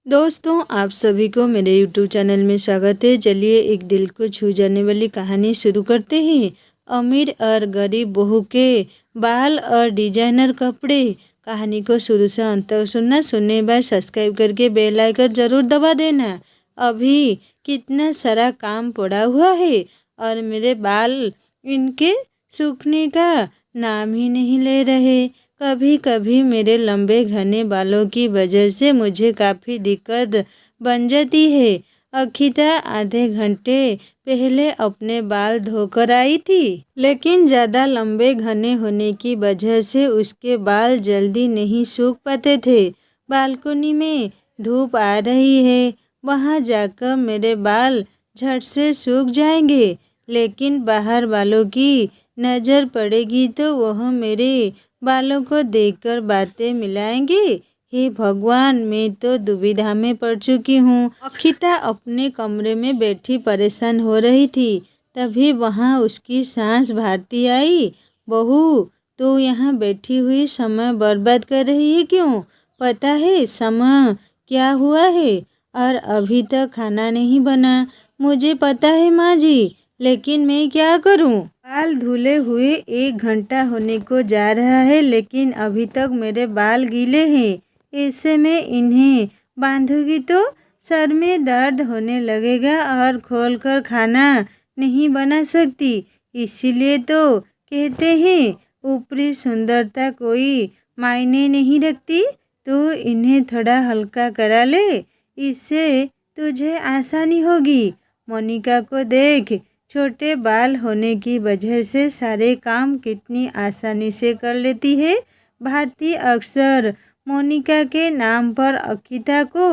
दोस्तों, आप सभी को मेरे YouTube चैनल में स्वागत है। चलिए एक दिल को छू जाने वाली कहानी शुरू करते हैं। अमीर और गरीब बहू के बाल और डिजाइनर कपड़े। कहानी को शुरू से अंत तक सुनने बाद सब्सक्राइब करके बेल आइकन ज़रूर दबा देना। अभी कितना सारा काम पड़ा हुआ है और मेरे बाल इनके सूखने का नाम ही नहीं ले रहे। कभी कभी मेरे लंबे घने बालों की वजह से मुझे काफ़ी दिक्कत बन जाती है। अक्षिता आधे घंटे पहले अपने बाल धोकर आई थी, लेकिन ज़्यादा लंबे घने होने की वजह से उसके बाल जल्दी नहीं सूख पाते थे। बालकनी में धूप आ रही है, वहाँ जाकर मेरे बाल झट से सूख जाएंगे, लेकिन बाहर वालों की नज़र पड़ेगी तो वह मेरे बालों को देखकर बातें मिलाएंगे। हे भगवान, मैं तो दुविधा में पड़ चुकी हूँ। अक्षिता अपने कमरे में बैठी परेशान हो रही थी। तभी वहाँ उसकी सास भारती आई। बहू, तो यहाँ बैठी हुई समय बर्बाद कर रही है क्यों? पता है समय क्या हुआ है? और अभी तक खाना नहीं बना। मुझे पता है माँ जी, लेकिन मैं क्या करूं? बाल धुले हुए 1 घंटा होने को जा रहा है, लेकिन अभी तक मेरे बाल गीले हैं। ऐसे में इन्हें बांधूंगी तो सर में दर्द होने लगेगा और खोलकर खाना नहीं बना सकती। इसीलिए तो कहते हैं ऊपरी सुंदरता कोई मायने नहीं रखती। तो इन्हें थोड़ा हल्का करा ले, इससे तुझे आसानी होगी। मोनिका को देख, छोटे बाल होने की वजह से सारे काम कितनी आसानी से कर लेती है। भारती अक्सर मोनिका के नाम पर अक्षिता को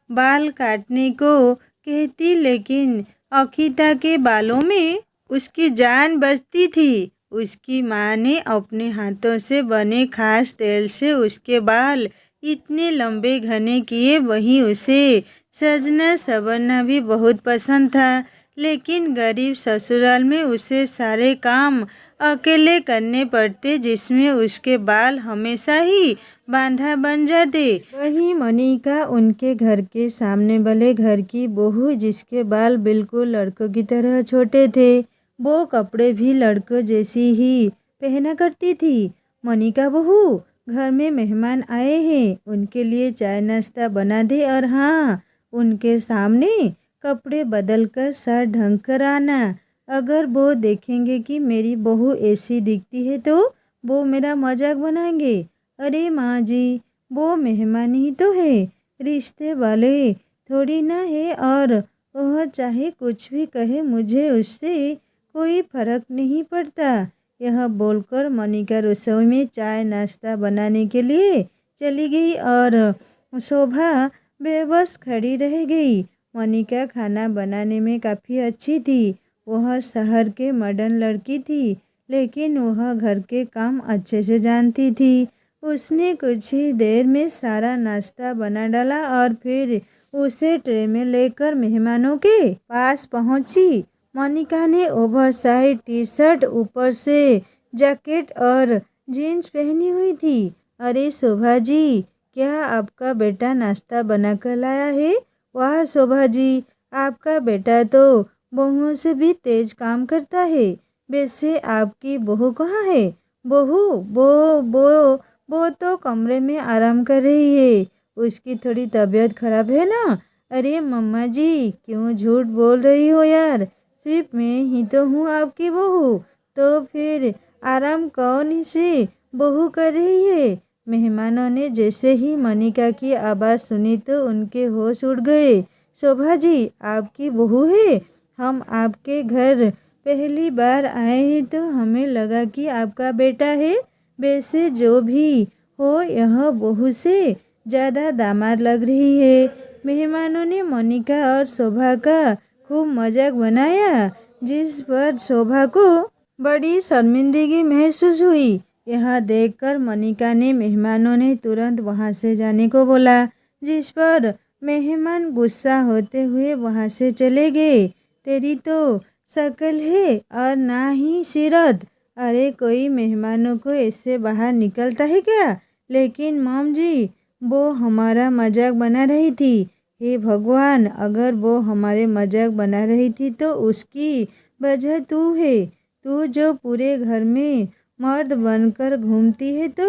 बाल काटने को कहती, लेकिन अक्षिता के बालों में उसकी जान बसती थी। उसकी माँ ने अपने हाथों से बने खास तेल से उसके बाल इतने लंबे घने किए। वहीं उसे सजना संवरना भी बहुत पसंद था, लेकिन गरीब ससुराल में उसे सारे काम अकेले करने पड़ते, जिसमें उसके बाल हमेशा ही बांधा बन जाते। वहीं मोनिका उनके घर के सामने वाले घर की बहू, जिसके बाल बिल्कुल लड़कों की तरह छोटे थे। वो कपड़े भी लड़कों जैसी ही पहना करती थी। मोनिका बहू, घर में मेहमान आए हैं, उनके लिए चाय नाश्ता बना दे, और हाँ, उनके सामने कपड़े बदलकर सर ढंग कर आना। अगर वो देखेंगे कि मेरी बहू ऐसी दिखती है तो वो मेरा मजाक बनाएंगे। अरे माँ जी, वो मेहमान ही तो है, रिश्ते वाले थोड़ी ना है, और वह चाहे कुछ भी कहे, मुझे उससे कोई फर्क नहीं पड़ता। यह बोलकर मोनिका रसोई में चाय नाश्ता बनाने के लिए चली गई और शोभा बेबस खड़ी रह गई। मोनिका खाना बनाने में काफ़ी अच्छी थी। वह शहर के मॉडर्न लड़की थी, लेकिन वह घर के काम अच्छे से जानती थी। उसने कुछ ही देर में सारा नाश्ता बना डाला और फिर उसे ट्रे में लेकर मेहमानों के पास पहुंची। मोनिका ने ओवरसाइज टी शर्ट, ऊपर से जैकेट और जीन्स पहनी हुई थी। अरे शोभा जी, क्या आपका बेटा नाश्ता बनाकर लाया है? वाह शोभा जी, आपका बेटा तो बहुओं से भी तेज काम करता है। वैसे आपकी बहू कहाँ है? बहू, वो तो कमरे में आराम कर रही है। उसकी थोड़ी तबीयत खराब है ना। अरे मम्मा जी, क्यों झूठ बोल रही हो यार? सिर्फ मैं ही तो हूँ आपकी बहू। तो फिर आराम कौन सी बहू कर रही है? मेहमानों ने जैसे ही मोनिका की आवाज़ सुनी तो उनके होश उड़ गए। शोभा जी, आपकी बहू है? हम आपके घर पहली बार आए हैं तो हमें लगा कि आपका बेटा है। वैसे जो भी हो, यह बहू से ज़्यादा दामाद लग रही है। मेहमानों ने मोनिका और शोभा का खूब मजाक बनाया, जिस पर शोभा को बड़ी शर्मिंदगी महसूस हुई। यह देखकर मोनिका ने मेहमानों ने तुरंत वहाँ से जाने को बोला, जिस पर मेहमान गुस्सा होते हुए वहाँ से चले गए। तेरी तो शक्ल है और ना ही सीरत। अरे कोई मेहमानों को ऐसे बाहर निकलता है क्या? लेकिन मॉम जी, वो हमारा मजाक बना रही थी। हे भगवान, अगर वो हमारे मजाक बना रही थी तो उसकी वजह तू है। तू जो पूरे घर में मर्द बनकर घूमती है तो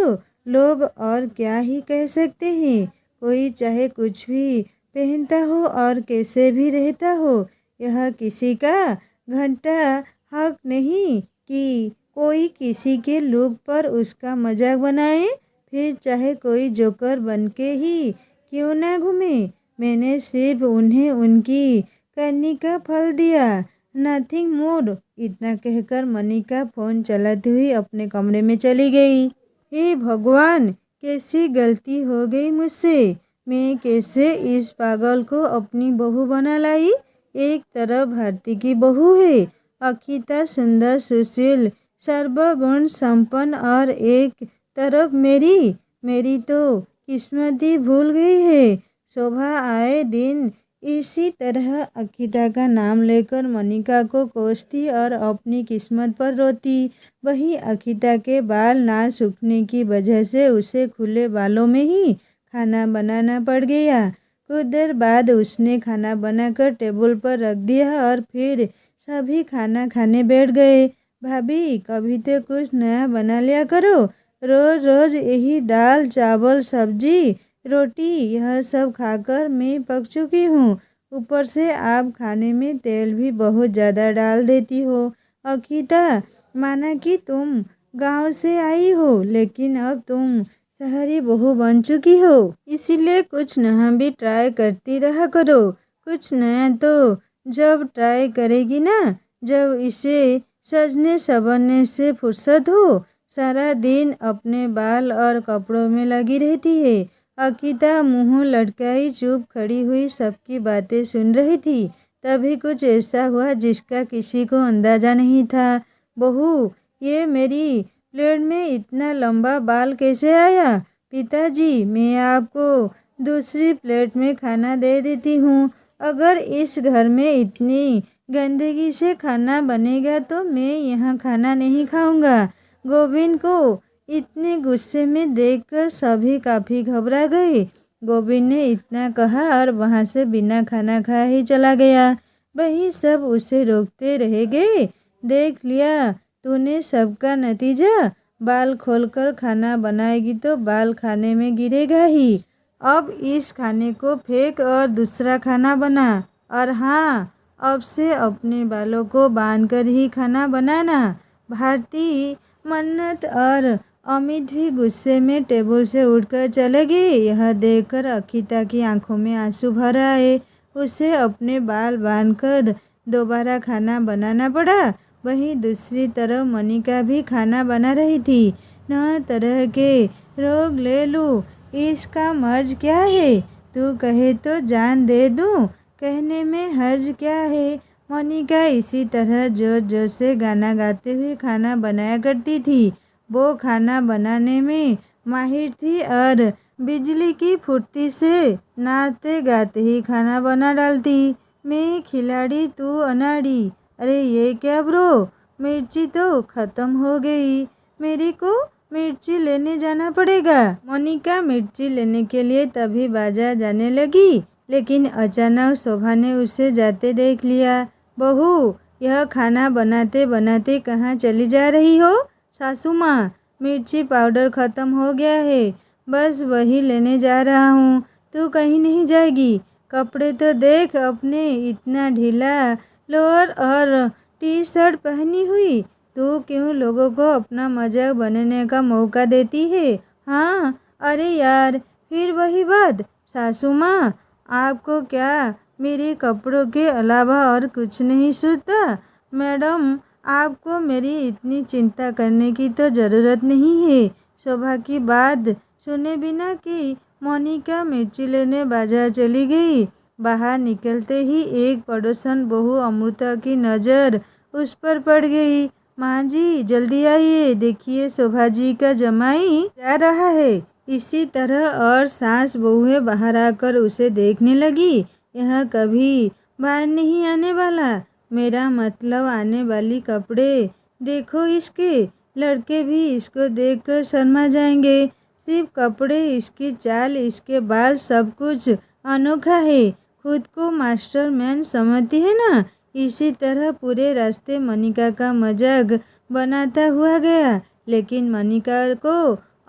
लोग और क्या ही कह सकते हैं। कोई चाहे कुछ भी पहनता हो और कैसे भी रहता हो, यह किसी का घंटा हक नहीं कि कोई किसी के लुक पर उसका मजाक बनाए, फिर चाहे कोई जोकर बनके ही क्यों ना घूमे। मैंने सिर्फ उन्हें उनकी करनी का फल दिया, नथिंग मोर। इतना कहकर मनिका फ़ोन चलाती हुई अपने कमरे में चली गई। हे भगवान, कैसी गलती हो गई मुझसे। मैं कैसे इस पागल को अपनी बहू बना लाई। एक तरफ भारती की बहू है अखिता, सुंदर सुशील सर्वगुण संपन्न, और एक तरफ मेरी तो किस्मत ही भूल गई है। शोभा आए दिन इसी तरह अखिता का नाम लेकर मनिका को कोसती और अपनी किस्मत पर रोती। वहीं अखिता के बाल ना सूखने की वजह से उसे खुले बालों में ही खाना बनाना पड़ गया। कुछ देर बाद उसने खाना बनाकर टेबल पर रख दिया और फिर सभी खाना खाने बैठ गए। भाभी, कभी तो कुछ नया बना लिया करो। रोज रोज यही दाल चावल सब्जी रोटी यह सब खाकर मैं पक चुकी हूँ। ऊपर से आप खाने में तेल भी बहुत ज़्यादा डाल देती हो। अखिता, माना कि तुम गांव से आई हो, लेकिन अब तुम शहरी बहू बन चुकी हो, इसीलिए कुछ नया भी ट्राई करती रहा करो। कुछ नया तो जब ट्राई करेगी ना, जब इसे सजने संवरने से फुर्सत हो। सारा दिन अपने बाल और कपड़ों में लगी रहती है। अकिता मुंह लटकाई चुप खड़ी हुई सबकी बातें सुन रही थी। तभी कुछ ऐसा हुआ जिसका किसी को अंदाजा नहीं था। बहू, ये मेरी प्लेट में इतना लंबा बाल कैसे आया? पिताजी, मैं आपको दूसरी प्लेट में खाना दे देती हूँ। अगर इस घर में इतनी गंदगी से खाना बनेगा तो मैं यहाँ खाना नहीं खाऊंगा। गोविंद को इतने गुस्से में देखकर सभी काफ़ी घबरा गए। गोविंद ने इतना कहा और वहाँ से बिना खाना खाए ही चला गया। वही सब उसे रोकते रह गए। देख लिया तूने सबका नतीजा। बाल खोलकर खाना बनाएगी तो बाल खाने में गिरेगा ही। अब इस खाने को फेंक और दूसरा खाना बना। और हाँ, अब से अपने बालों को बांधकर ही खाना बनाना। भारती, मन्नत और अमित भी गुस्से में टेबल से उठकर चले गए। यह देखकर अखिता की आंखों में आंसू भर आए। उसे अपने बाल बांधकर दोबारा खाना बनाना पड़ा। वहीं दूसरी तरफ मनिका भी खाना बना रही थी। न तरह के रोग ले लूँ, इसका मर्ज क्या है? तू कहे तो जान दे दूँ, कहने में हर्ज क्या है? मनिका इसी तरह जोर जोर से गाना गाते हुए खाना बनाया करती थी। वो खाना बनाने में माहिर थी और बिजली की फुर्ती से नाचते गाते ही खाना बना डालती। मैं खिलाड़ी, तू अनाड़ी। अरे ये क्या ब्रो, मिर्ची तो ख़त्म हो गई। मेरे को मिर्ची लेने जाना पड़ेगा। मोनिका मिर्ची लेने के लिए तभी बाजार जाने लगी, लेकिन अचानक शोभा ने उसे जाते देख लिया। बहू, यह खाना बनाते बनाते कहाँ चली जा रही हो? सासू माँ, मिर्ची पाउडर ख़त्म हो गया है, बस वही लेने जा रहा हूँ। तू कहीं नहीं जाएगी? कपड़े तो देख अपने, इतना ढीला लोअर और टी शर्ट पहनी हुई। तू क्यों लोगों को अपना मजाक बनने का मौका देती है? हाँ, अरे यार, फिर वही बात। सासू माँ, आपको क्या मेरे कपड़ों के अलावा और कुछ नहीं सूझता? मैडम, आपको मेरी इतनी चिंता करने की तो ज़रूरत नहीं है। शोभा की बात सुने बिना कि मोनिका मिर्ची लेने बाजार चली गई। बाहर निकलते ही एक पड़ोसन बहू अमृता की नज़र उस पर पड़ गई। माँ जी, जल्दी आइए, देखिए शोभा जी का जमाई जा रहा है। इसी तरह और सास बहुएं बाहर आकर उसे देखने लगी। यह कभी बाहर नहीं आने वाला, मेरा मतलब आने वाली कपड़े देखो इसके। लड़के भी इसको देखकर शर्मा जाएंगे। सिर्फ कपड़े, इसकी चाल, इसके बाल, सब कुछ अनोखा है, खुद को मास्टरमैन समझती है ना। इसी तरह पूरे रास्ते मनिका का मजाक बनाता हुआ गया, लेकिन मनिका को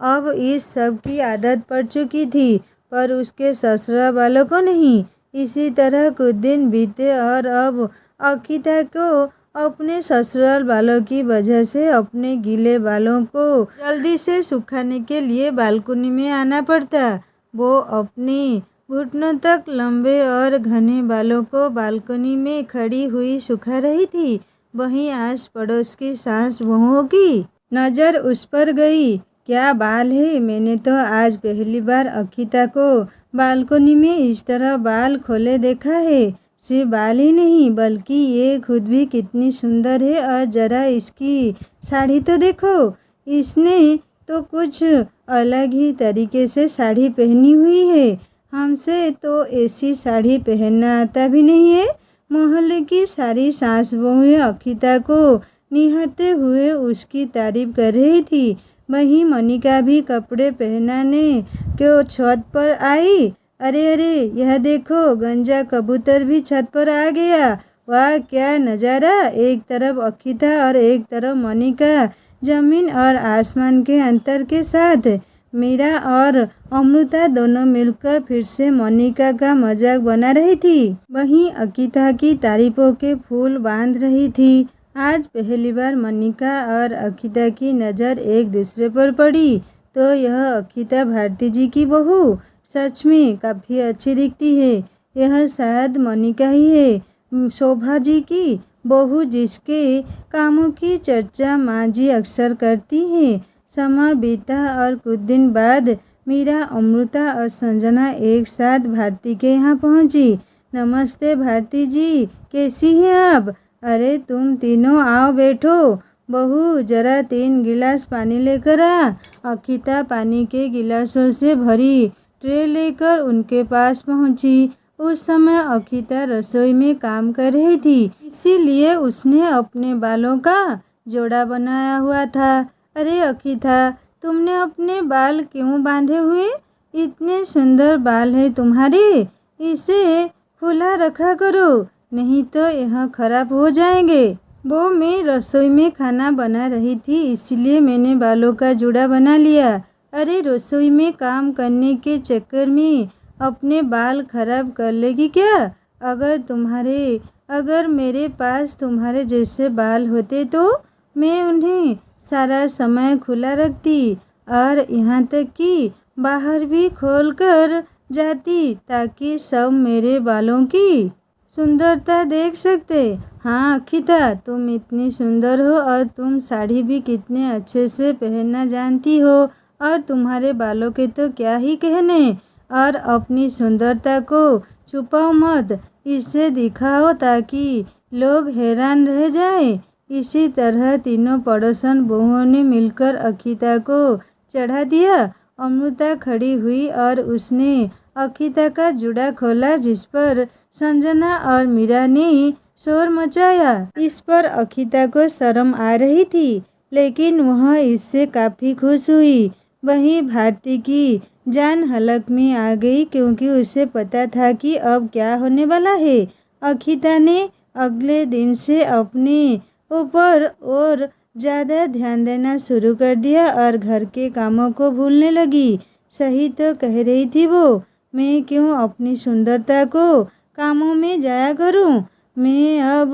अब इस सब की आदत पड़ चुकी थी, पर उसके ससुराल वालों को नहीं। इसी तरह कुछ दिन बीते और अब अक्षिता को अपने ससुराल वालों की वजह से अपने गीले बालों को जल्दी से सुखाने के लिए बालकनी में आना पड़ता। वो अपनी घुटनों तक लंबे और घने बालों को बालकनी में खड़ी हुई सुखा रही थी। वहीं आस पड़ोस की सास बहुओं की नज़र उस पर गई। क्या बाल है, मैंने तो आज पहली बार अक्षिता को बालकनी में इस तरह बाल खोले देखा है। सिर्फ बाल ही नहीं, बल्कि ये खुद भी कितनी सुंदर है। और ज़रा इसकी साड़ी तो देखो, इसने तो कुछ अलग ही तरीके से साड़ी पहनी हुई है। हमसे तो ऐसी साड़ी पहनना आता भी नहीं है। मोहल्ले की सारी सास बहुएं अक्षिता को निहारते हुए उसकी तारीफ कर रही थी। वहीं मनिका भी कपड़े पहनाने क्यों छत पर आई। अरे अरे, यह देखो, गंजा कबूतर भी छत पर आ गया। वाह क्या नज़ारा! एक तरफ अक्षिता और एक तरफ मनिका जमीन और आसमान के अंतर के साथ। मीरा और अमृता दोनों मिलकर फिर से मनिका का मजाक बना रही थी। वहीं अक्षिता की तारीफों के फूल बांध रही थी। आज पहली बार मनिका और अक्षिता की नज़र एक दूसरे पर पड़ी तो यह अक्षिता भारती जी की बहू सच में काफ़ी अच्छी दिखती है। यह शायद मनिका ही है, शोभा जी की बहू, जिसके कामों की चर्चा माँ जी अक्सर करती हैं। समय बीता और कुछ दिन बाद मीरा, अमृता और संजना एक साथ भारती के यहाँ पहुँची। नमस्ते भारती जी, कैसी हैं आप? अरे तुम तीनों आओ बैठो। बहू जरा 3 गिलास पानी लेकर आ। अक्षिता पानी के गिलासों से भरी ट्रे लेकर उनके पास पहुंची। उस समय अक्षिता रसोई में काम कर रही थी, इसीलिए उसने अपने बालों का जोड़ा बनाया हुआ था। अरे अक्षिता, तुमने अपने बाल क्यों बांधे हुए? इतने सुंदर बाल है तुम्हारे, इसे खुला रखा करो, नहीं तो यह खराब हो जाएंगे। वो मैं रसोई में खाना बना रही थी, इसलिए मैंने बालों का जोड़ा बना लिया। अरे रसोई में काम करने के चक्कर में अपने बाल खराब कर लेगी क्या? अगर मेरे पास तुम्हारे जैसे बाल होते तो मैं उन्हें सारा समय खुला रखती और यहाँ तक कि बाहर भी खोल कर जाती, ताकि सब मेरे बालों की सुंदरता देख सकते। हाँ अक्षिता, तुम इतनी सुंदर हो और तुम साड़ी भी कितने अच्छे से पहनना जानती हो, और तुम्हारे बालों के तो क्या ही कहने। और अपनी सुंदरता को छुपाओ मत, इसे दिखाओ ताकि लोग हैरान रह जाएं। इसी तरह तीनों पड़ोसन बहुओं ने मिलकर अक्षिता को चढ़ा दिया। अमृता खड़ी हुई और उसने अक्षिता का जूड़ा खोला, जिस पर संजना और मीरा ने शोर मचाया। इस पर अक्षिता को शर्म आ रही थी, लेकिन वह इससे काफ़ी खुश हुई। वहीं भारती की जान हलक में आ गई, क्योंकि उसे पता था कि अब क्या होने वाला है। अक्षिता ने अगले दिन से अपने ऊपर और ज़्यादा ध्यान देना शुरू कर दिया और घर के कामों को भूलने लगी। सही तो कह रही थी वो, मैं क्यों अपनी सुंदरता को कामों में जाया करूं। मैं अब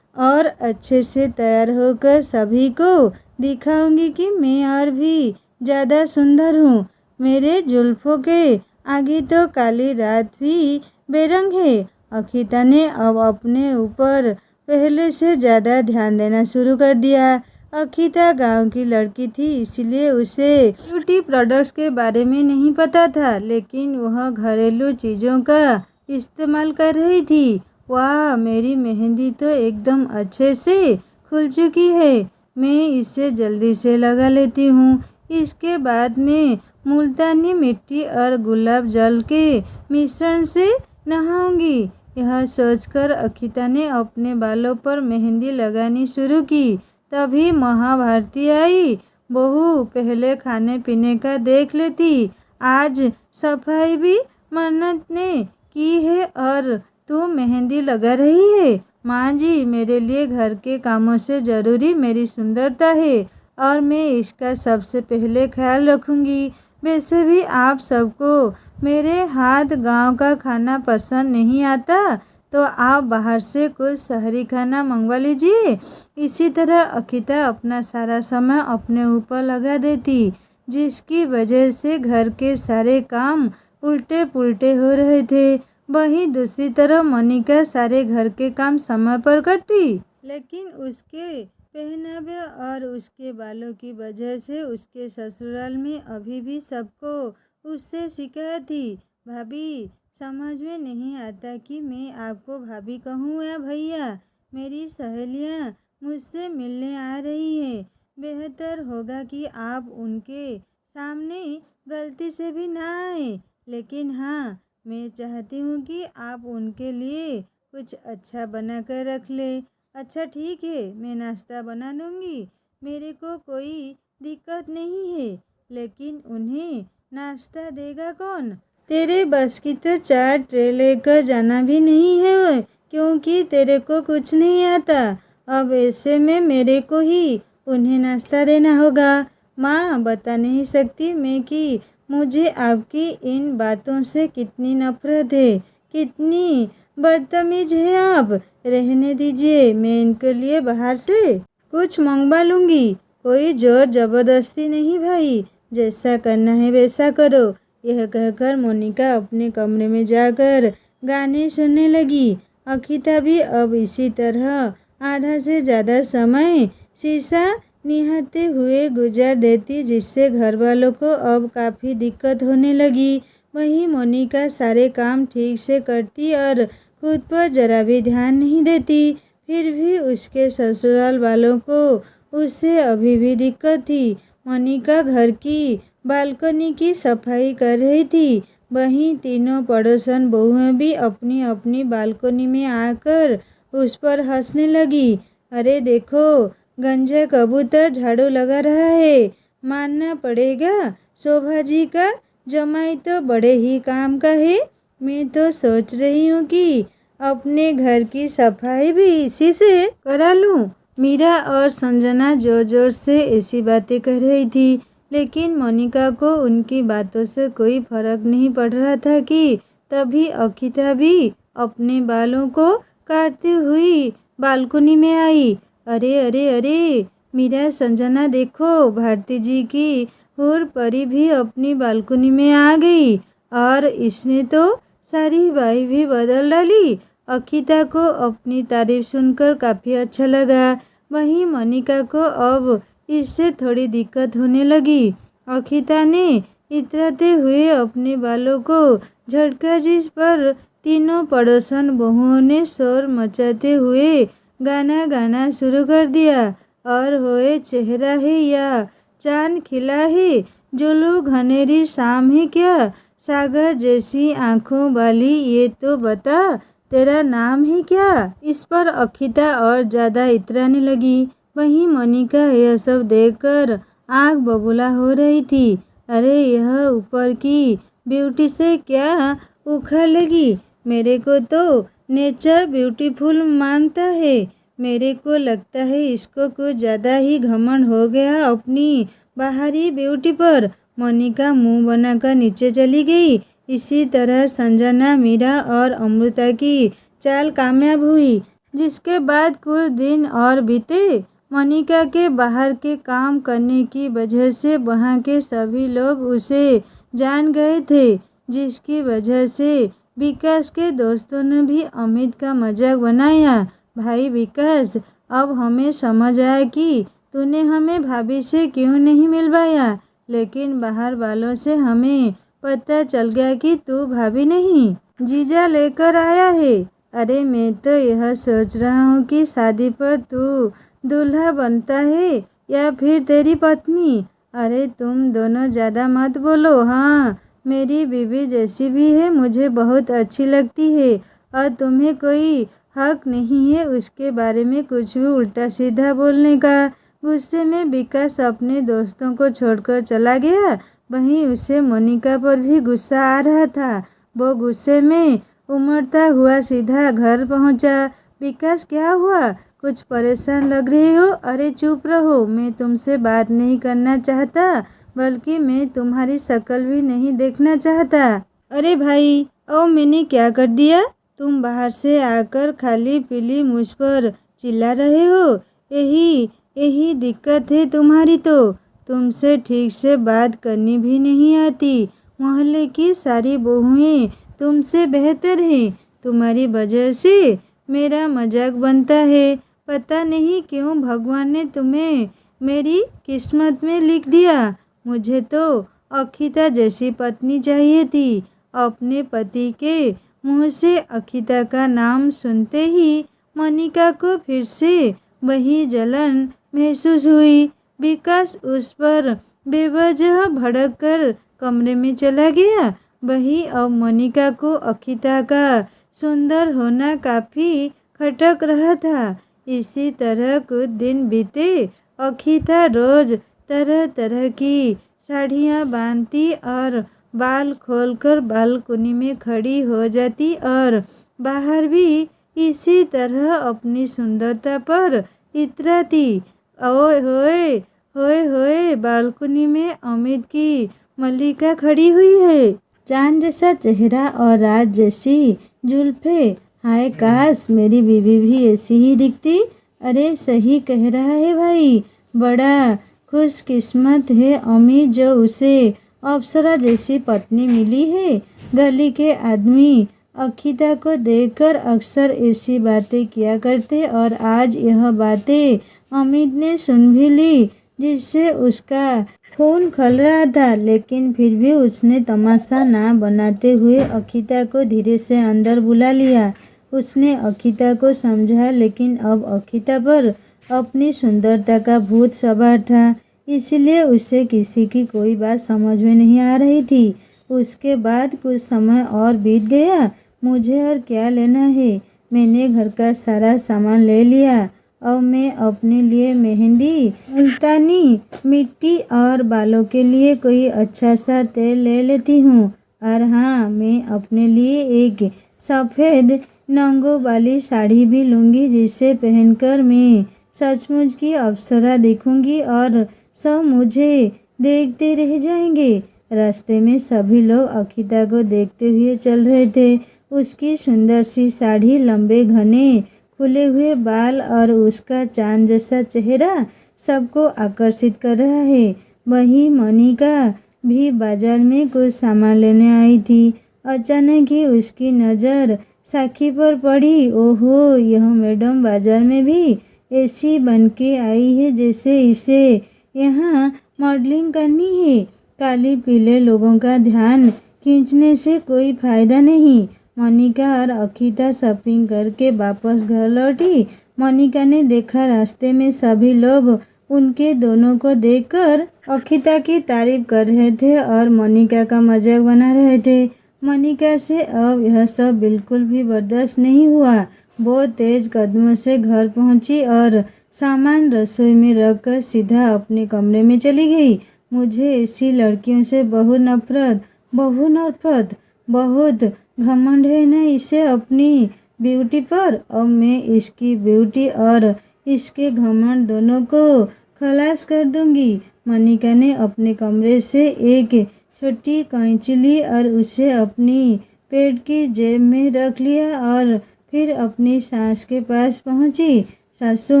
और अच्छे से तैयार होकर सभी को दिखाऊंगी कि मैं और भी ज़्यादा सुंदर हूँ। मेरे जुल्फों के आगे तो काली रात भी बेरंग है। अक्षिता ने अब अपने ऊपर पहले से ज़्यादा ध्यान देना शुरू कर दिया। अक्षिता गांव की लड़की थी, इसलिए उसे ब्यूटी प्रोडक्ट्स के बारे में नहीं पता था, लेकिन वह घरेलू चीज़ों का इस्तेमाल कर रही थी। वाह, मेरी मेहंदी तो एकदम अच्छे से खुल चुकी है, मैं इसे जल्दी से लगा लेती हूँ। इसके बाद मैं मुल्तानी मिट्टी और गुलाब जल के मिश्रण से नहाऊंगी। यह सोचकर अक्षिता ने अपने बालों पर मेहंदी लगानी शुरू की। तभी महाभारती आई। बहू, पहले खाने पीने का देख लेती, आज सफाई भी मन्नत ने की है और तू मेहंदी लगा रही है। माँ जी, मेरे लिए घर के कामों से ज़रूरी मेरी सुंदरता है और मैं इसका सबसे पहले ख्याल रखूँगी। वैसे भी आप सबको मेरे हाथ गांव का खाना पसंद नहीं आता, तो आप बाहर से कुछ शहरी खाना मंगवा लीजिए। इसी तरह अखिता अपना सारा समय अपने ऊपर लगा देती, जिसकी वजह से घर के सारे काम उल्टे पुल्टे हो रहे थे। वहीं दूसरी तरफ मोनिका सारे घर के काम समय पर करती, लेकिन उसके पहनावे और उसके बालों की वजह से उसके ससुराल में अभी भी सबको उससे शिकायत थी। भाभी, समझ में नहीं आता कि मैं आपको भाभी कहूँ या भैया। मेरी सहेलियाँ मुझसे मिलने आ रही हैं। बेहतर होगा कि आप उनके सामने गलती से भी ना आए। लेकिन हाँ, मैं चाहती हूँ कि आप उनके लिए कुछ अच्छा बना कर रख ले। अच्छा ठीक है, मैं नाश्ता बना दूँगी, मेरे को कोई दिक्कत नहीं है। लेकिन उन्हें नाश्ता देगा कौन? तेरे बस की तो 4 ट्रे लेकर जाना भी नहीं है, क्योंकि तेरे को कुछ नहीं आता। अब ऐसे में मेरे को ही उन्हें नाश्ता देना होगा। माँ, बता नहीं सकती मैं कि मुझे आपकी इन बातों से कितनी नफरत है। कितनी बदतमीज है आप। रहने दीजिए, मैं इनके लिए बाहर से कुछ मंगवा लूँगी। कोई जोर जबरदस्ती नहीं भाई, जैसा करना है वैसा करो। यह कहकर मोनिका अपने कमरे में जाकर गाने सुनने लगी। अखिता भी अब इसी तरह आधा से ज़्यादा समय शीशा निहारते हुए गुजार देती, जिससे घर वालों को अब काफ़ी दिक्कत होने लगी। वहीं मोनिका सारे काम ठीक से करती और खुद पर जरा भी ध्यान नहीं देती। फिर भी उसके ससुराल वालों को उससे अभी भी दिक्कत थी। मोनिका घर की बालकनी की सफाई कर रही थी। वहीं तीनों पड़ोसन बहुएं भी अपनी अपनी बालकनी में आकर उस पर हंसने लगी। अरे देखो, गंजा कबूतर झाड़ू लगा रहा है। मानना पड़ेगा, शोभा जी का जमाई तो बड़े ही काम का है। मैं तो सोच रही हूँ कि अपने घर की सफाई भी इसी से करा लूँ। मीरा और संजना जोर जोर से ऐसी बातें कर रही थी, लेकिन मोनिका को उनकी बातों से कोई फर्क नहीं पड़ रहा था कि तभी अखिता भी अपने बालों को काटती हुई बालकनी में आई। अरे अरे अरे, मीरा, संजना देखो, भारती जी की हूर परी भी अपनी बालकनी में आ गई और इसने तो सारी बाई भी बदल डाली। अखिता को अपनी तारीफ सुनकर काफ़ी अच्छा लगा। वहीं मोनिका को अब इससे थोड़ी दिक्कत होने लगी। अखिता ने इतराते हुए अपने बालों को झटका, जिस पर तीनों पड़ोसन बहुओं ने शोर मचाते हुए गाना गाना शुरू कर दिया। और होए चेहरा है या चांद खिला है, जुलू घनेरी शाम है क्या, सागर जैसी आंखों वाली, ये तो बता तेरा नाम है क्या। इस पर अखिता और ज़्यादा इतराने लगी। वहीं मोनिका यह सब देखकर आँख बबूला हो रही थी। अरे, यह ऊपर की ब्यूटी से क्या उखाड़ लेगी। मेरे को तो नेचर ब्यूटीफुल मांगता है। मेरे को लगता है इसको कुछ ज़्यादा ही घमंड हो गया अपनी बाहरी ब्यूटी पर। मोनिका मुंह बनाकर नीचे चली गई। इसी तरह संजना, मीरा और अमृता की चाल कामयाब हुई, जिसके बाद कुछ दिन और बीते। मोनिका के बाहर के काम करने की वजह से वहाँ के सभी लोग उसे जान गए थे, जिसकी वजह से विकास के दोस्तों ने भी अमित का मजाक बनाया। भाई विकास, अब हमें समझ आया कि तूने हमें भाभी से क्यों नहीं मिलवाया, लेकिन बाहर वालों से हमें पता चल गया कि तू भाभी नहीं, जीजा लेकर आया है। अरे, मैं तो यह सोच रहा हूँ कि शादी पर तू दूल्हा बनता है या फिर तेरी पत्नी। अरे, तुम दोनों ज़्यादा मत बोलो। हाँ, मेरी बीवी जैसी भी है, मुझे बहुत अच्छी लगती है और तुम्हें कोई हक नहीं है उसके बारे में कुछ भी उल्टा सीधा बोलने का। गुस्से में विकास अपने दोस्तों को छोड़कर चला गया। वहीं उसे मोनिका पर भी गुस्सा आ रहा था। वो गुस्से में उमड़ता हुआ सीधा घर पहुंचा। विकास, क्या हुआ? कुछ परेशान लग रही हो? अरे चुप रहो, मैं तुमसे बात नहीं करना चाहता, बल्कि मैं तुम्हारी शक्ल भी नहीं देखना चाहता। अरे भाई, ओ मैंने क्या कर दिया? तुम बाहर से आकर खाली पीली मुझ पर चिल्ला रहे हो। यही यही दिक्कत है तुम्हारी तो। तुमसे ठीक से बात करनी भी नहीं आती। मोहल्ले की सारी बहुएं तुमसे बेहतर हैं। तुम्हारी वजह से मेरा मजाक बनता है। पता नहीं क्यों भगवान ने तुम्हें मेरी किस्मत में लिख दिया। मुझे तो अखिता जैसी पत्नी चाहिए थी। अपने पति के मुंह से अखिता का नाम सुनते ही मनिका को फिर से वही जलन महसूस हुई। विकास उस पर बेवजह भड़क कर कमरे में चला गया। वही अब मनिका को अखिता का सुंदर होना काफ़ी खटक रहा था। इसी तरह कुछ दिन बीते। अखिता रोज तरह तरह की साड़ियाँ बांधती और बाल खोलकर बालकनी में खड़ी हो जाती और बाहर भी इसी तरह अपनी सुंदरता पर इतराती। ओए होए, होए होए, बालकनी में अमित की मल्लिका खड़ी हुई है। चांद जैसा चेहरा और रात जैसी जुल्फे। हाय, काश मेरी बीवी भी ऐसी ही दिखती। अरे सही कह रहा है भाई, बड़ा खुशकिस्मत है अमित जो उसे अप्सरा जैसी पत्नी मिली है। गली के आदमी अखिता को देखकर अक्सर ऐसी बातें किया करते और आज यह बातें अमित ने सुन भी ली, जिससे उसका खून खौल रहा था। लेकिन फिर भी उसने तमाशा ना बनाते हुए अखिता को धीरे से अंदर बुला लिया। उसने अखिता को समझा, लेकिन अब अखिता पर अपनी सुंदरता का भूत सवार था, इसलिए उसे किसी की कोई बात समझ में नहीं आ रही थी। उसके बाद कुछ समय और बीत गया। मुझे और क्या लेना है, मैंने घर का सारा सामान ले लिया। अब मैं अपने लिए मेहंदी, मुल्तानी मिट्टी और बालों के लिए कोई अच्छा सा तेल ले लेती हूँ। और हाँ, मैं अपने लिए एक सफ़ेद नंगों वाली साड़ी भी लूँगी, जिसे पहनकर मैं सचमुच की अप्सरा दिखूँगी और सब मुझे देखते रह जाएंगे। रास्ते में सभी लोग अखिता को देखते हुए चल रहे थे। उसकी सुंदर सी साड़ी, लंबे घने खुले हुए बाल और उसका चांद जैसा चेहरा सबको आकर्षित कर रहा है। वहीं मनिका भी बाजार में कुछ सामान लेने आई थी। अचानक ही उसकी नज़र साखी पर पड़ी। ओहो, यह मैडम बाजार में भी ऐसी बन के आई है जैसे इसे यहाँ मॉडलिंग करनी है। काली पीले लोगों का ध्यान खींचने से कोई फायदा नहीं। मनिका और अखिता शॉपिंग करके वापस घर लौटी। मनिका ने देखा रास्ते में सभी लोग उनके दोनों को देखकर अखिता की तारीफ कर रहे थे और मनिका का मजाक बना रहे थे। मनिका से अब यह सब बिल्कुल भी बर्दाश्त नहीं हुआ। वो तेज कदमों से घर पहुंची और सामान रसोई में रखकर सीधा अपने कमरे में चली गई। मुझे ऐसी लड़कियों से बहुत नफरत, बहुत घमंड है ना इसे अपनी ब्यूटी पर। अब मैं इसकी ब्यूटी और इसके घमंड दोनों को खलास कर दूंगी। मनिका ने अपने कमरे से एक छोटी कैंची ली और उसे अपनी पेट की जेब में रख लिया और फिर अपनी सास के पास पहुंची। सासू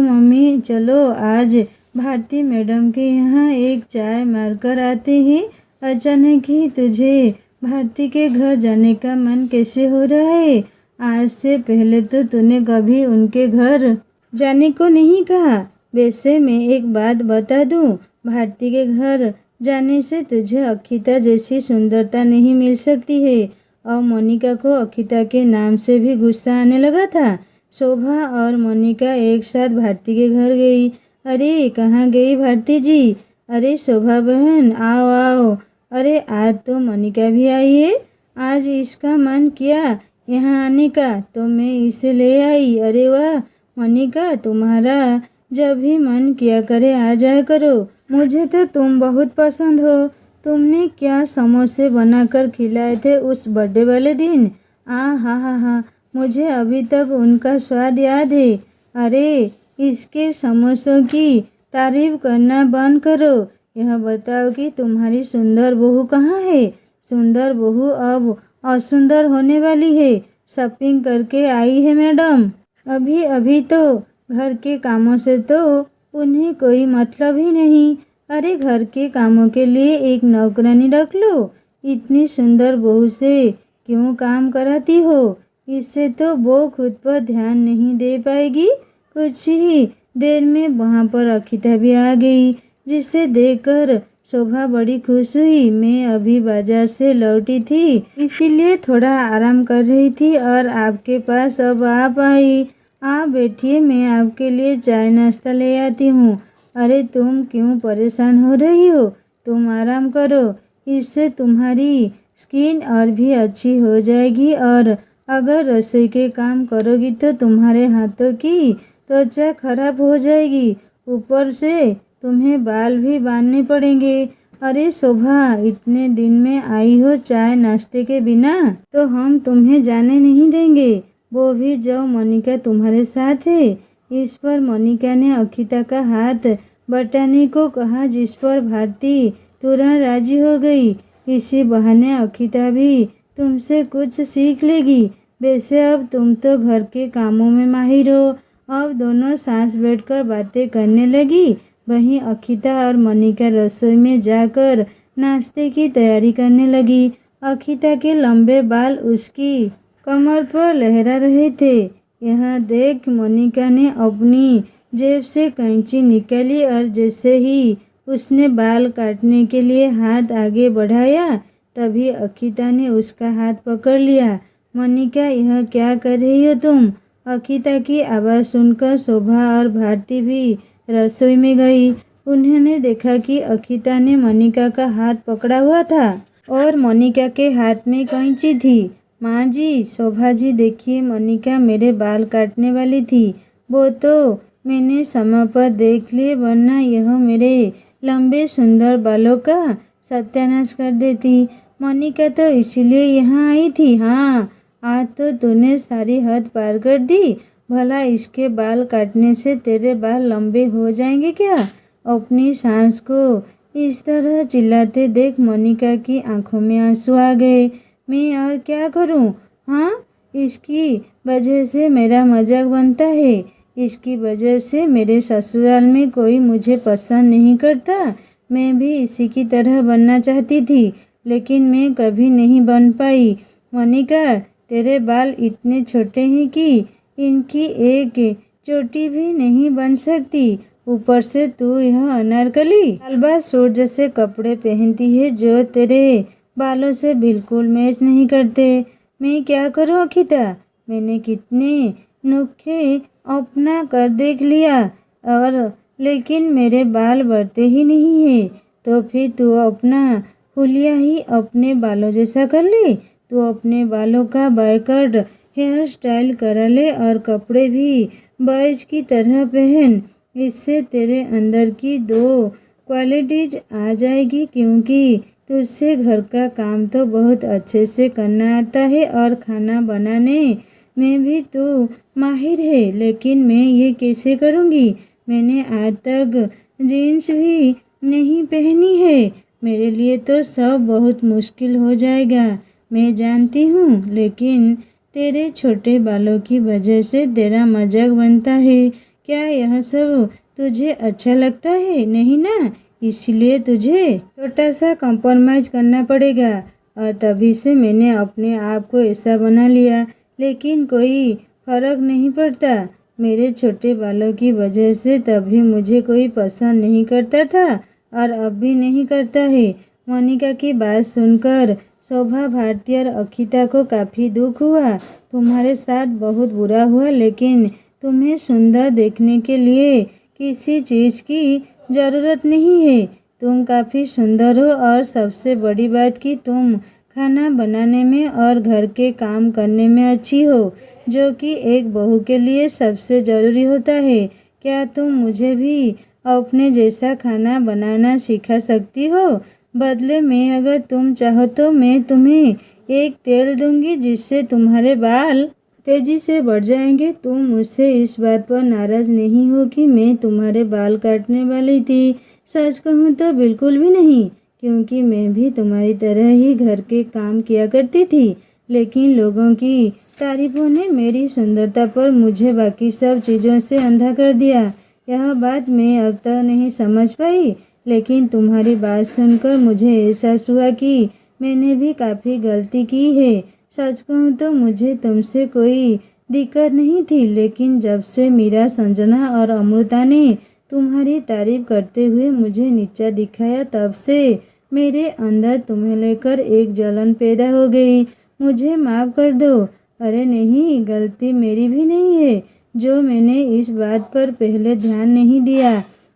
मम्मी, चलो आज भारती मैडम के यहाँ एक चाय मारकर आते हैं। अचानक ही तुझे भारती के घर जाने का मन कैसे हो रहा है? आज से पहले तो तूने कभी उनके घर जाने को नहीं कहा। वैसे मैं एक बात बता दूं, भारती के घर जाने से तुझे अखिता जैसी सुंदरता नहीं मिल सकती है। और मोनिका को अखिता के नाम से भी गुस्सा आने लगा था। शोभा और मोनिका एक साथ भारती के घर गई। अरे कहाँ गई भारती जी? अरे शोभा बहन, आओ आओ। अरे आज तो मोनिका भी आई है। आज इसका मन किया यहाँ आने का तो मैं इसे ले आई। अरे वाह मोनिका, तुम्हारा जब भी मन किया करे आ जाया करो। मुझे तो तुम बहुत पसंद हो। तुमने क्या समोसे बनाकर खिलाए थे उस बर्थडे वाले दिन? हा, मुझे अभी तक उनका स्वाद याद है। अरे, इसके समोसों की तारीफ करना बंद करो। यह बताओ कि तुम्हारी सुंदर बहू कहाँ है? सुंदर बहू अब असुंदर होने वाली है। शॉपिंग करके आई है मैडम। अभी अभी तो घर के कामों से तो उन्हें कोई मतलब ही नहीं। अरे, घर के कामों के लिए एक नौकरानी रख लो। इतनी सुंदर बहू से क्यों काम कराती हो? इससे तो वो खुद पर ध्यान नहीं दे पाएगी। कुछ ही देर में वहाँ पर अखिता भी आ गई, जिसे देखकर शोभा बड़ी खुश हुई। मैं अभी बाजार से लौटी थी, इसीलिए थोड़ा आराम कर रही थी और आपके पास अब आ पाई। आप बैठिए, मैं आपके लिए चाय नाश्ता ले आती हूँ। अरे, तुम क्यों परेशान हो रही हो? तुम आराम करो, इससे तुम्हारी स्किन और भी अच्छी हो जाएगी और अगर रसोई के काम करोगी तो तुम्हारे हाथों की त्वचा खराब हो जाएगी। ऊपर से तुम्हें बाल भी बांधने पड़ेंगे। अरे शोभा, इतने दिन में आई हो चाय नाश्ते के बिना, तो हम तुम्हें जाने नहीं देंगे। वो भी जब मोनिका तुम्हारे साथ है। इस पर मोनिका ने अखिता का हाथ बटाने को कहा, जिस पर भारती तुरंत राजी हो गई। इसी बहाने अखिता भी तुमसे कुछ सीख लेगी। वैसे अब तुम तो घर के कामों में माहिर हो। अब दोनों साथ बैठकर बातें करने लगी। वहीं अखिता और मोनिका रसोई में जाकर नाश्ते की तैयारी करने लगी। अखिता के लंबे बाल उसकी कमर पर लहरा रहे थे। यह देख मोनिका ने अपनी जेब से कैंची निकाली और जैसे ही उसने बाल काटने के लिए हाथ आगे बढ़ाया, तभी अखिता ने उसका हाथ पकड़ लिया। मोनिका, यह क्या कर रही हो तुम? अखिता की आवाज़ सुनकर शोभा और भारती भी रसोई में गई। उन्होंने देखा कि अखिता ने मोनिका का हाथ पकड़ा हुआ था और मोनिका के हाथ में कैंची थी। माँ जी, शोभा जी देखिए, मोनिका मेरे बाल काटने वाली थी। वो तो मैंने समय पर देख लिए, वरना यह मेरे लंबे सुंदर बालों का सत्यानाश कर देती। मोनिका तो इसीलिए यहाँ आई थी। हाँ, आज तो तूने सारी हद पार कर दी। भला इसके बाल काटने से तेरे बाल लंबे हो जाएंगे क्या? अपनी सास को इस तरह चिल्लाते देख मोनिका की आंखों में आंसू आ गए। मैं और क्या करूं? हाँ, इसकी वजह से मेरा मजाक बनता है। इसकी वजह से मेरे ससुराल में कोई मुझे पसंद नहीं करता। मैं भी इसी की तरह बनना चाहती थी, लेकिन मैं कभी नहीं बन पाई। मोनिका, तेरे बाल इतने छोटे हैं कि इनकी एक चोटी भी नहीं बन सकती। ऊपर से तू यह अनारकली अलबा सूट जैसे कपड़े पहनती है, जो तेरे बालों से बिल्कुल मैच नहीं करते। मैं क्या करूं अखिता? मैंने कितने नुस्खे अपना कर देख लिया और लेकिन मेरे बाल बढ़ते ही नहीं है। तो फिर तू अपना हुलिया ही अपने बालों जैसा कर ले। तू अपने बालों का बॉयकट हेयर स्टाइल करा ले और कपड़े भी बॉयज की तरह पहन। इससे तेरे अंदर की दो क्वालिटीज आ जाएगी, क्योंकि तुझसे घर का काम तो बहुत अच्छे से करना आता है और खाना बनाने में भी तू माहिर है। लेकिन मैं ये कैसे करूँगी? मैंने आज तक जीन्स भी नहीं पहनी है। मेरे लिए तो सब बहुत मुश्किल हो जाएगा। मैं जानती हूँ, लेकिन तेरे छोटे बालों की वजह से तेरा मजाक बनता है। क्या यह सब तुझे अच्छा लगता है? नहीं ना, इसलिए तुझे छोटा सा कॉम्प्रोमाइज़ करना पड़ेगा। और तभी से मैंने अपने आप को ऐसा बना लिया, लेकिन कोई फ़र्क नहीं पड़ता। मेरे छोटे बालों की वजह से तभी मुझे कोई पसंद नहीं करता था और अब भी नहीं करता है। मोनिका की बात सुनकर शोभा, भारती और अखिता को काफ़ी दुख हुआ। तुम्हारे साथ बहुत बुरा हुआ, लेकिन तुम्हें सुंदर देखने के लिए किसी चीज़ की ज़रूरत नहीं है। तुम काफ़ी सुंदर हो और सबसे बड़ी बात कि तुम खाना बनाने में और घर के काम करने में अच्छी हो, जो कि एक बहू के लिए सबसे ज़रूरी होता है। क्या तुम मुझे भी अपने जैसा खाना बनाना सिखा सकती हो? बदले में अगर तुम चाहो तो मैं तुम्हें एक तेल दूंगी जिससे तुम्हारे बाल तेजी से बढ़ जाएंगे। तुम मुझसे इस बात पर नाराज़ नहीं हो कि मैं तुम्हारे बाल काटने वाली थी? सच कहूँ तो बिल्कुल भी नहीं, क्योंकि मैं भी तुम्हारी तरह ही घर के काम किया करती थी। लेकिन लोगों की तारीफों ने मेरी सुंदरता पर मुझे बाकी सब चीज़ों से अंधा कर दिया। यह बात मैं अब तक नहीं समझ पाई, लेकिन तुम्हारी बात सुनकर मुझे एहसास हुआ कि मैंने भी काफ़ी गलती की है। सच कहूँ तो मुझे तुमसे कोई दिक्कत नहीं थी, लेकिन जब से मीरा, संजना और अमृता ने तुम्हारी तारीफ करते हुए मुझे नीचा दिखाया, तब से मेरे अंदर तुम्हें लेकर एक जलन पैदा हो गई। मुझे माफ़ कर दो। अरे नहीं, गलती मेरी भी नहीं है जो मैंने इस बात पर पहले ध्यान नहीं दिया।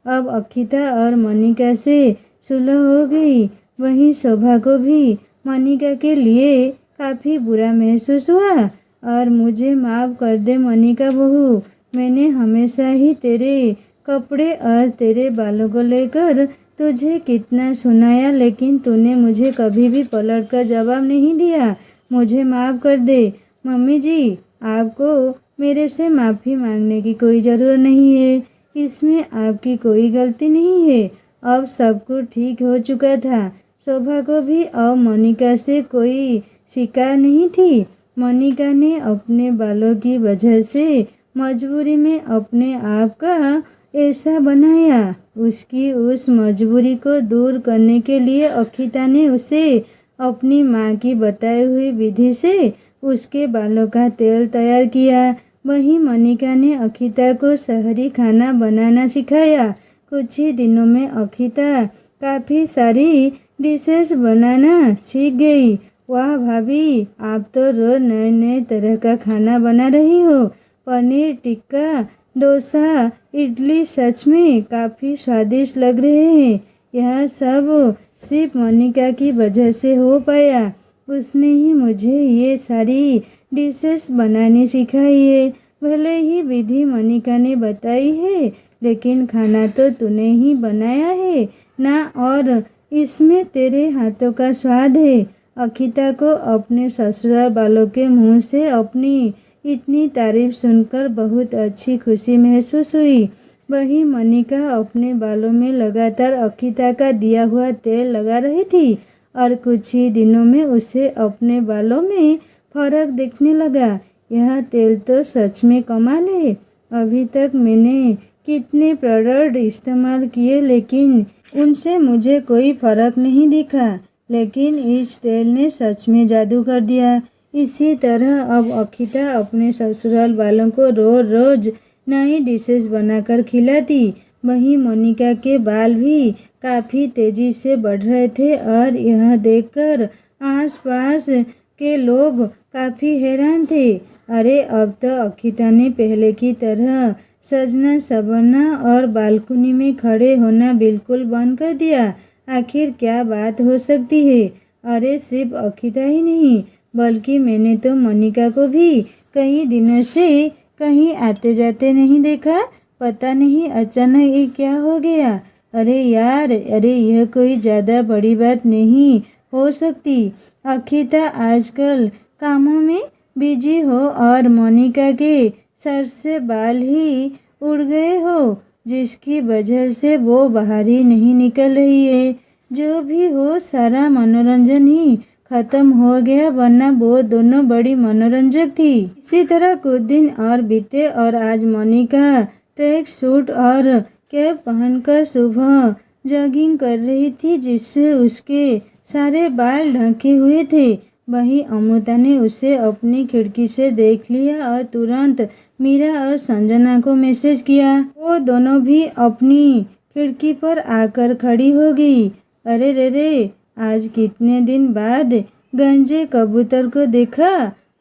अब अक्षिता और मनिका से सुलह हो गई। वहीं शोभा को भी मनिका के लिए काफ़ी बुरा महसूस हुआ। और मुझे माफ़ कर दे मनिका बहू, मैंने हमेशा ही तेरे कपड़े और तेरे बालों को लेकर तुझे कितना सुनाया, लेकिन तूने मुझे कभी भी पलट कर जवाब नहीं दिया। मुझे माफ़ कर दे। मम्मी जी, आपको मेरे से माफ़ी मांगने की कोई ज़रूरत नहीं है। इसमें आपकी कोई गलती नहीं है। अब सब कुछ ठीक हो चुका था। शोभा को भी अब मनिका से कोई शिकायत नहीं थी। मनिका ने अपने बालों की वजह से मजबूरी में अपने आप का ऐसा बनाया। उसकी उस मजबूरी को दूर करने के लिए अक्षिता ने उसे अपनी माँ की बताई हुई विधि से उसके बालों का तेल तैयार किया। वहीं मनिका ने अक्षिता को शहरी खाना बनाना सिखाया। कुछ ही दिनों में अक्षिता काफ़ी सारी डिशेस बनाना सीख गई। वाह भाभी, आप तो रोज़ नए नए तरह का खाना बना रही हो। पनीर टिक्का, डोसा, इडली सच में काफ़ी स्वादिष्ट लग रहे हैं। यह सब सिर्फ मनिका की वजह से हो पाया। उसने ही मुझे ये सारी डिशेस बनानी सिखाई है। भले ही विधि मनिका ने बताई है, लेकिन खाना तो तूने ही बनाया है ना, और इसमें तेरे हाथों का स्वाद है। अक्षिता को अपने ससुराल वालों के मुंह से अपनी इतनी तारीफ सुनकर बहुत अच्छी खुशी महसूस हुई। वहीं मनिका अपने बालों में लगातार अक्षिता का दिया हुआ तेल लगा रही थी, और कुछ ही दिनों में उसे अपने बालों में फर्क दिखने लगा। यह तेल तो सच में कमाल है। अभी तक मैंने कितने प्रोडक्ट इस्तेमाल किए, लेकिन उनसे मुझे कोई फर्क नहीं दिखा, लेकिन इस तेल ने सच में जादू कर दिया। इसी तरह अब अक्षिता अपने ससुराल वालों को रोज रोज नई डिशेस बनाकर खिलाती। वहीं मोनिका के बाल भी काफ़ी तेज़ी से बढ़ रहे थे, और यह देखकर आसपास के लोग काफ़ी हैरान थे। अरे अब तो अक्षिता ने पहले की तरह सजना संवरना और बालकनी में खड़े होना बिल्कुल बंद कर दिया। आखिर क्या बात हो सकती है? अरे सिर्फ अक्षिता ही नहीं, बल्कि मैंने तो मोनिका को भी कई दिनों से कहीं आते जाते नहीं देखा। पता नहीं अचानक ये क्या हो गया। अरे यार, अरे यह कोई ज़्यादा बड़ी बात नहीं हो सकती। अक्षिता आजकल कामों में बिजी हो और मोनिका के सर से बाल ही उड़ गए हो, जिसकी वजह से वो बाहर ही नहीं निकल रही है। जो भी हो, सारा मनोरंजन ही खत्म हो गया, वरना वो दोनों बड़ी मनोरंजक थी। इसी तरह कुछ दिन और बीते, और आज मोनिका ट्रैक सूट और कैप पहनकर सुबह जॉगिंग कर रही थी, जिससे उसके सारे बाल ढके हुए थे। वहीं अमृता ने उसे अपनी खिड़की से देख लिया और तुरंत मीरा और संजना को मैसेज किया। वो दोनों भी अपनी खिड़की पर आकर खड़ी हो गई। अरे रे रे, आज कितने दिन बाद गंजे कबूतर को देखा।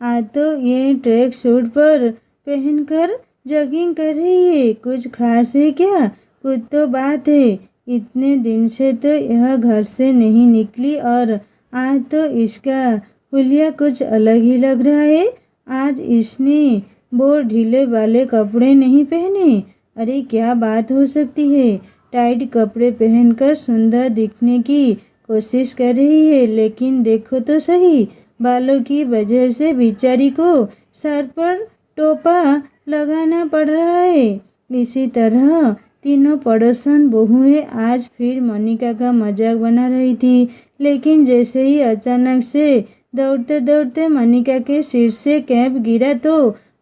आज तो ये ट्रैक सूट पर पहनकर जॉगिंग कर रही है। कुछ खास है क्या? कुछ तो बात है। इतने दिन से तो यह घर से नहीं निकली, और आज तो इसका हुलिया कुछ अलग ही लग रहा है। आज इसने वो ढीले वाले कपड़े नहीं पहने। अरे क्या बात हो सकती है? टाइट कपड़े पहनकर सुंदर दिखने की कोशिश कर रही है, लेकिन देखो तो सही, बालों की वजह से बेचारी को सर पर टोपा लगाना पड़ रहा है। इसी तरह तीनों पड़ोसन बहुएं आज फिर मोनिका का मजाक बना रही थी, लेकिन जैसे ही अचानक से दौड़ते दौड़ते मोनिका के सिर से कैप गिरा तो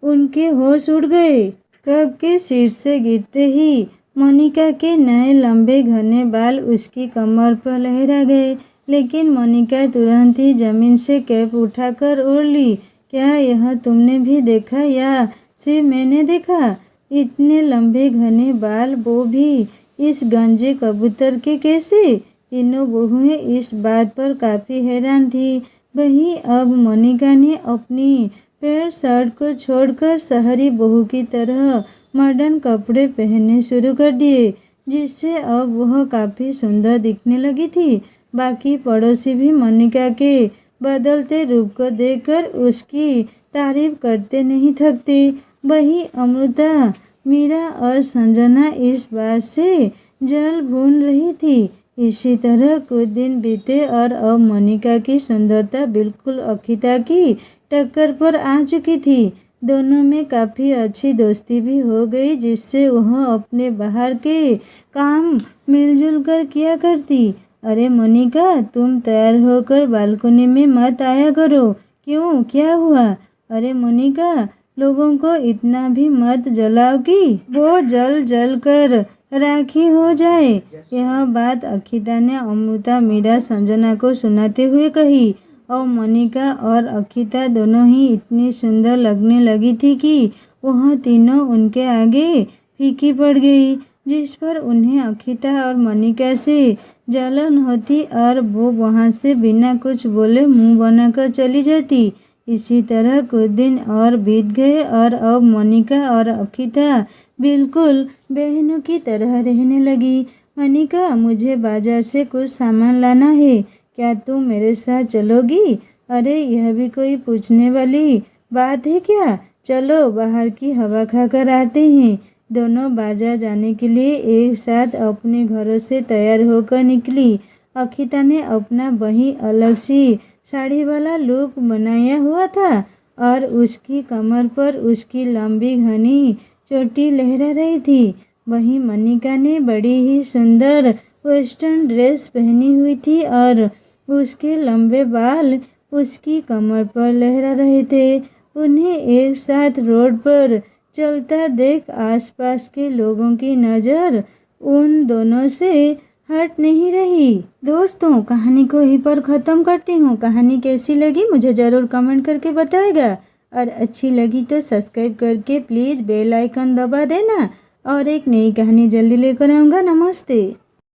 उनके होश उड़ गए। कैप के सिर से गिरते ही मोनिका के नए लंबे घने बाल उसकी कमर पर लहरा गए, लेकिन मोनिका तुरंत ही जमीन से कैप उठाकर ओढ़ ली। क्या यह तुमने भी देखा या सिर्फ मैंने देखा? इतने लंबे घने बाल, वो भी इस गंजे कबूतर के कैसे? तीनों बहुएं इस बात पर काफ़ी हैरान थी। वहीं अब मोनिका ने अपनी पैंट शर्ट को छोड़कर शहरी बहू की तरह मॉडर्न कपड़े पहनने शुरू कर दिए, जिससे अब वह काफ़ी सुंदर दिखने लगी थी। बाकी पड़ोसी भी मोनिका के बदलते रूप को देखकर उसकी तारीफ करते नहीं थकते। वहीं अमृता, मीरा और संजना इस बात से जल भून रही थी। इसी तरह कुछ दिन बीते और अब मोनिका की सुंदरता बिल्कुल अक्षिता की टक्कर पर आ चुकी थी। दोनों में काफ़ी अच्छी दोस्ती भी हो गई, जिससे वह अपने बाहर के काम मिलजुल कर किया करती। अरे मोनिका, तुम तैयार होकर बालकनी में मत आया करो। क्यों, क्या हुआ? अरे मोनिका, लोगों को इतना भी मत जलाओ कि वो जल जल कर राखी हो जाए। यह बात अक्षिता ने अमृता, मीरा, संजना को सुनाते हुए कही। और मोनिका और अक्षिता दोनों ही इतनी सुंदर लगने लगी थी कि वह तीनों उनके आगे फीकी पड़ गई, जिस पर उन्हें अक्षिता और मोनिका से जलन होती और वो वहाँ से बिना कुछ बोले मुंह बनाकर चली जाती। इसी तरह कुछ दिन और बीत गए और अब मोनिका और अक्षिता बिल्कुल बहनों की तरह रहने लगी। मोनिका, मुझे बाजार से कुछ सामान लाना है, क्या तुम मेरे साथ चलोगी? अरे यह भी कोई पूछने वाली बात है क्या? चलो बाहर की हवा खाकर आते हैं। दोनों बाजार जाने के लिए एक साथ अपने घरों से तैयार होकर निकली। अक्षिता ने अपना वही अलग सी साड़ी वाला लुक बनाया हुआ था और उसकी कमर पर उसकी लंबी घनी चोटी लहरा रही थी। वहीं मोनिका ने बड़ी ही सुंदर वेस्टर्न ड्रेस पहनी हुई थी और उसके लंबे बाल उसकी कमर पर लहरा रहे थे। उन्हें एक साथ रोड पर चलता देख आसपास के लोगों की नज़र उन दोनों से हट नहीं रही। दोस्तों, कहानी को यहीं पर ख़त्म करती हूँ। कहानी कैसी लगी मुझे ज़रूर कमेंट करके बताएगा, और अच्छी लगी तो सब्सक्राइब करके प्लीज़ बेल आइकन दबा देना। और एक नई कहानी जल्दी लेकर आऊँगा। नमस्ते।